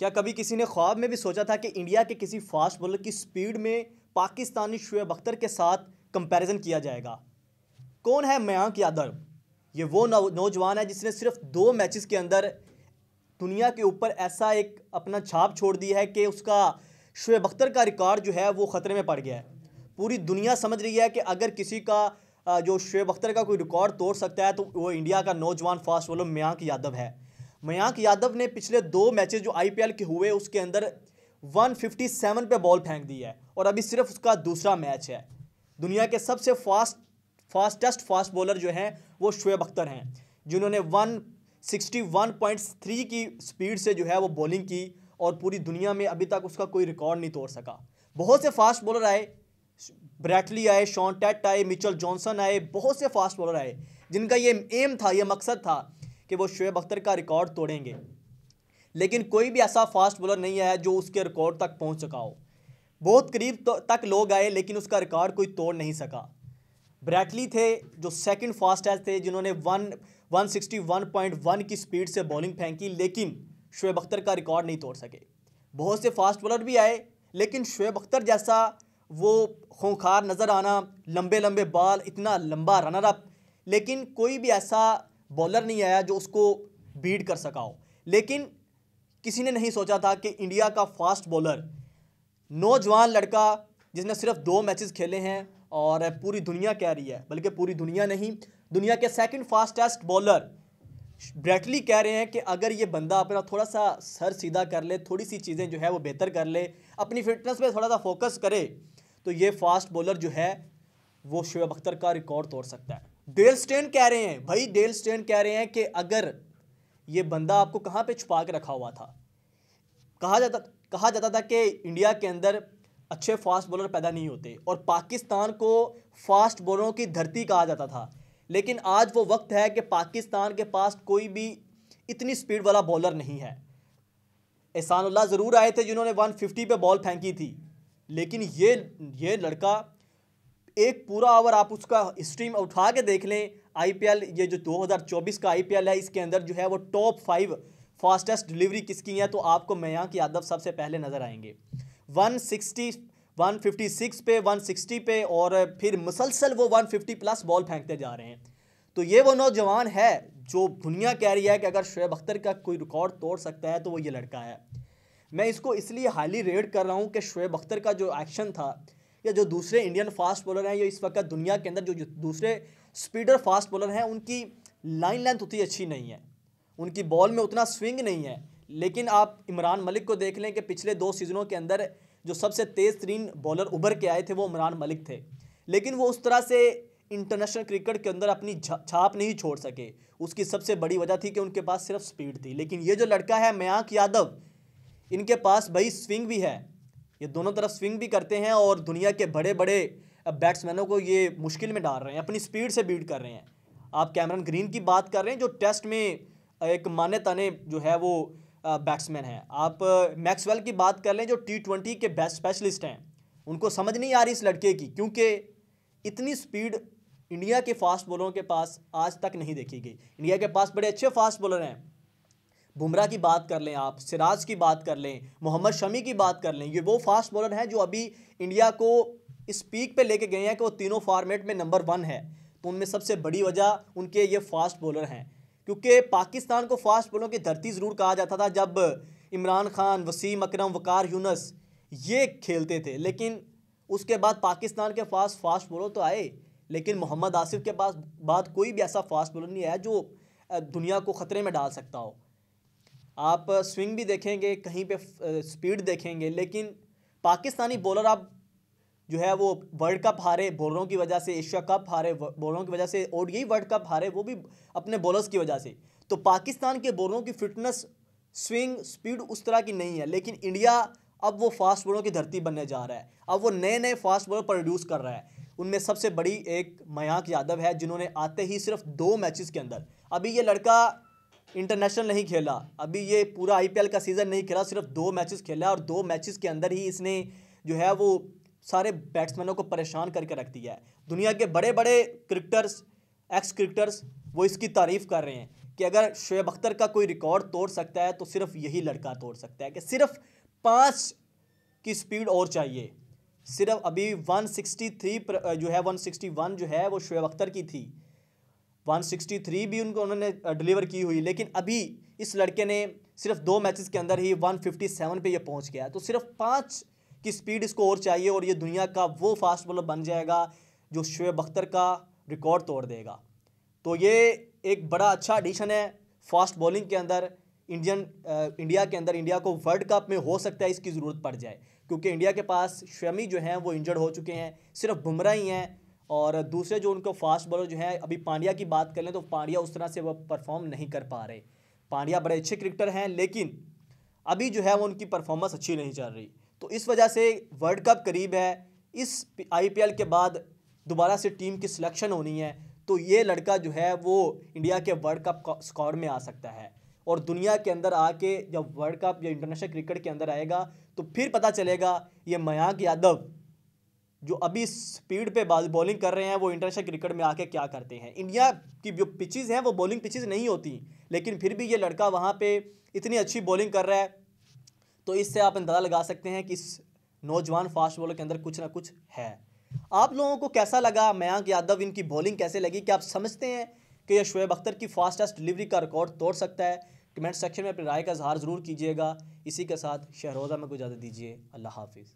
क्या कभी किसी ने ख्वाब में भी सोचा था कि इंडिया के किसी फास्ट बॉलर की स्पीड में पाकिस्तानी शुएब अख्तर के साथ कंपैरिजन किया जाएगा? कौन है मयांक यादव? ये वो नौजवान है जिसने सिर्फ 2 मैचेस के अंदर दुनिया के ऊपर ऐसा एक अपना छाप छोड़ दी है कि उसका शुएब अख्तर का रिकॉर्ड जो है वो ख़तरे में पड़ गया है। पूरी दुनिया समझ रही है कि अगर किसी का जो शुएब अख्तर का कोई रिकॉर्ड तोड़ सकता है तो वो इंडिया का नौजवान फास्ट बॉलर मयांक यादव है। मयांक यादव ने पिछले 2 मैचेस जो आईपीएल के हुए उसके अंदर 157 पे बॉल फेंक दी है और अभी सिर्फ उसका दूसरा मैच है। दुनिया के सबसे फास्टेस्ट फास्ट बॉलर जो हैं वो शुएब अख्तर हैं, जिन्होंने 161.3 की स्पीड से जो है वो बॉलिंग की और पूरी दुनिया में अभी तक उसका कोई रिकॉर्ड नहीं तोड़ सका। बहुत से फास्ट बॉलर आए, ब्रैटली आए, शॉन टेट आए, मिचेल जॉनसन आए, बहुत से फास्ट बॉलर आए जिनका ये एम था, ये मकसद था कि वो शुएब अख्तर का रिकॉर्ड तोड़ेंगे, लेकिन कोई भी ऐसा फास्ट बॉलर नहीं आया जो उसके रिकॉर्ड तक पहुंच सका हो। बहुत करीब तक लोग आए लेकिन उसका रिकॉर्ड कोई तोड़ नहीं सका। ब्रैटली थे जो सेकंड फास्टेस्ट थे, जिन्होंने 161.1 की स्पीड से बॉलिंग फेंकी, लेकिन शुएब अख्तर का रिकॉर्ड नहीं तोड़ सके। बहुत से फास्ट बॉलर भी आए लेकिन शुएब अख्तर जैसा वो खूंखार नज़र आना, लंबे लंबे बॉल, इतना लंबा रनर अप, लेकिन कोई भी ऐसा बॉलर नहीं आया जो उसको बीट कर सका हो। लेकिन किसी ने नहीं सोचा था कि इंडिया का फास्ट बॉलर, नौजवान लड़का जिसने सिर्फ 2 मैचेस खेले हैं और पूरी दुनिया कह रही है, बल्कि पूरी दुनिया नहीं, दुनिया के सेकंड फास्टेस्ट बॉलर ब्रैटली कह रहे हैं कि अगर ये बंदा अपना थोड़ा सा सर सीधा कर ले, थोड़ी सी चीज़ें जो है वो बेहतर कर ले, अपनी फिटनेस पे थोड़ा सा फोकस करे, तो ये फास्ट बॉलर जो है वो शुएब अख्तर का रिकॉर्ड तोड़ सकता है। डेल स्टेन कह रहे हैं, भाई डेल स्टेन कह रहे हैं कि अगर ये बंदा आपको कहाँ पे छुपा के रखा हुआ था। कहा जाता था कि इंडिया के अंदर अच्छे फास्ट बॉलर पैदा नहीं होते और पाकिस्तान को फास्ट बॉलरों की धरती कहा जाता था, लेकिन आज वो वक्त है कि पाकिस्तान के पास कोई भी इतनी स्पीड वाला बॉलर नहीं है। एहसानुल्लाह ज़रूर आए थे जिन्होंने 150 पे बॉल फेंकी थी, लेकिन ये लड़का एक पूरा ओवर आप उसका हिस्ट्री में उठा के देख लें, आईपीएल ये जो 2024 का आईपीएल है इसके अंदर जो है वो टॉप 5 फास्टेस्ट डिलीवरी किसकी है, तो आपको मयांक यादव सबसे पहले नज़र आएंगे। 160, 156 पे, 160 पे और फिर मुसलसल वो 150 प्लस बॉल फेंकते जा रहे हैं। तो ये वो नौजवान है जो दुनिया कह रही है कि अगर शुएब अख्तर का कोई रिकॉर्ड तोड़ सकता है तो वो ये लड़का है। मैं इसको इसलिए हाईली रेट कर रहा हूँ कि शुएब अख्तर का जो एक्शन था, या जो दूसरे इंडियन फास्ट बॉलर हैं, ये इस वक्त दुनिया के अंदर जो दूसरे स्पीडर फास्ट बॉलर हैं, उनकी लाइन लेंथ उतनी अच्छी नहीं है, उनकी बॉल में उतना स्विंग नहीं है। लेकिन आप इमरान मलिक को देख लें कि पिछले 2 सीज़नों के अंदर जो सबसे तेज़ तरीन बॉलर उभर के आए थे वो इमरान मलिक थे, लेकिन वो उस तरह से इंटरनेशनल क्रिकेट के अंदर अपनी छाप नहीं छोड़ सके। उसकी सबसे बड़ी वजह थी कि उनके पास सिर्फ स्पीड थी। लेकिन ये जो लड़का है मयांक यादव, इनके पास भाई स्विंग भी है, ये दोनों तरफ स्विंग भी करते हैं और दुनिया के बड़े बड़े बैट्समैनों को ये मुश्किल में डाल रहे हैं, अपनी स्पीड से बीट कर रहे हैं। आप कैमरन ग्रीन की बात कर रहे हैं जो टेस्ट में एक माने ताने जो है वो बैट्समैन हैं, आप मैक्सवेल की बात कर लें जो T20 के बेस्ट स्पेशलिस्ट हैं। उनको समझ नहीं आ रही इस लड़के की, क्योंकि इतनी स्पीड इंडिया के फास्ट बॉलरों के पास आज तक नहीं देखी गई। इंडिया के पास बड़े अच्छे फास्ट बॉलर हैं, बुमराह की बात कर लें, आप सिराज की बात कर लें, मोहम्मद शमी की बात कर लें, ये वो फास्ट बॉलर हैं जो अभी इंडिया को इस पीक पे लेके गए हैं कि वो तीनों फॉर्मेट में नंबर 1 है। तो उनमें सबसे बड़ी वजह उनके ये फास्ट बॉलर हैं, क्योंकि पाकिस्तान को फास्ट बॉलरों की धरती ज़रूर कहा जाता था जब इमरान खान, वसीम अकरम, वकार यूनुस ये खेलते थे, लेकिन उसके बाद पाकिस्तान के पास फास्ट बॉलर तो आए, लेकिन मोहम्मद आसिफ के पास बाद कोई भी ऐसा फास्ट बॉलर नहीं आया जो दुनिया को ख़तरे में डाल सकता हो। आप स्विंग भी देखेंगे, कहीं पे स्पीड देखेंगे, लेकिन पाकिस्तानी बॉलर आप जो है वो वर्ल्ड कप हारे बॉलरों की वजह से, एशिया कप हारे बॉलरों की वजह से, ओडीआई वर्ल्ड कप हारे वो भी अपने बॉलर्स की वजह से। तो पाकिस्तान के बॉलरों की फिटनेस, स्विंग, स्पीड उस तरह की नहीं है, लेकिन इंडिया अब वो फास्ट बॉलरों की धरती बनने जा रहा है। अब वो नए नए फास्ट बॉलर प्रोड्यूस कर रहा है। उनमें सबसे बड़ी एक मयांक यादव है, जिन्होंने आते ही सिर्फ 2 मैचेस के अंदर, अभी ये लड़का इंटरनेशनल नहीं खेला, अभी ये पूरा आईपीएल का सीज़न नहीं खेला, सिर्फ 2 मैचेस खेला और 2 मैचेस के अंदर ही इसने जो है वो सारे बैट्समैनों को परेशान करके रख दिया है। दुनिया के बड़े बड़े क्रिकेटर्स, एक्स क्रिकेटर्स वो इसकी तारीफ़ कर रहे हैं कि अगर शोएब अख्तर का कोई रिकॉर्ड तोड़ सकता है तो सिर्फ यही लड़का तोड़ सकता है, कि सिर्फ 5 की स्पीड और चाहिए। सिर्फ अभी 163 जो है 161 जो है वो शोएब अख्तर की थी, 163 भी उन्होंने डिलीवर की हुई, लेकिन अभी इस लड़के ने सिर्फ 2 मैचेस के अंदर ही 157 पे ये पहुंच गया। तो सिर्फ 5 की स्पीड इसको और चाहिए और ये दुनिया का वो फास्ट बॉलर बन जाएगा जो शोएब अख्तर का रिकॉर्ड तोड़ देगा। तो ये एक बड़ा अच्छा एडिशन है फास्ट बॉलिंग के अंदर। इंडिया के अंदर इंडिया को वर्ल्ड कप में हो सकता है इसकी ज़रूरत पड़ जाए, क्योंकि इंडिया के पास शमी जो हैं वो इंजर्ड हो चुके हैं, सिर्फ बुमराह ही हैं। और दूसरे जो उनको फास्ट बॉलर जो हैं, अभी पांड्या की बात कर लें तो पांड्या उस तरह से वो परफॉर्म नहीं कर पा रहे। पांड्या बड़े अच्छे क्रिकेटर हैं, लेकिन अभी जो है वो उनकी परफॉर्मेंस अच्छी नहीं चल रही। तो इस वजह से वर्ल्ड कप करीब है, इस IPL के बाद दोबारा से टीम की सिलेक्शन होनी है, तो ये लड़का जो है वो इंडिया के वर्ल्ड कप स्क्वाड में आ सकता है। और दुनिया के अंदर आके जब वर्ल्ड कप या इंटरनेशनल क्रिकेट के अंदर आएगा तो फिर पता चलेगा ये मयांक यादव जो अभी स्पीड पे बॉलिंग कर रहे हैं वो इंटरनेशनल क्रिकेट में आके क्या करते हैं। इंडिया की जो पिचेस हैं वो बॉलिंग पिचेस नहीं होती, लेकिन फिर भी ये लड़का वहाँ पे इतनी अच्छी बॉलिंग कर रहा है। तो इससे आप अंदाज़ा लगा सकते हैं कि इस नौजवान फास्ट बॉलर के अंदर कुछ ना कुछ है। आप लोगों को कैसा लगा मयांक यादव, इनकी बॉलिंग कैसे लगी? क्या आप समझते हैं कि यह शोएब अख्तर की फास्टेस्ट डिलीवरी का रिकॉर्ड तोड़ सकता है? कमेंट सेक्शन में अपनी राय का इजहार ज़रूर कीजिएगा। इसी के साथ शहरोज़ा में को इजाज़त दीजिए। अल्लाह हाफिज़।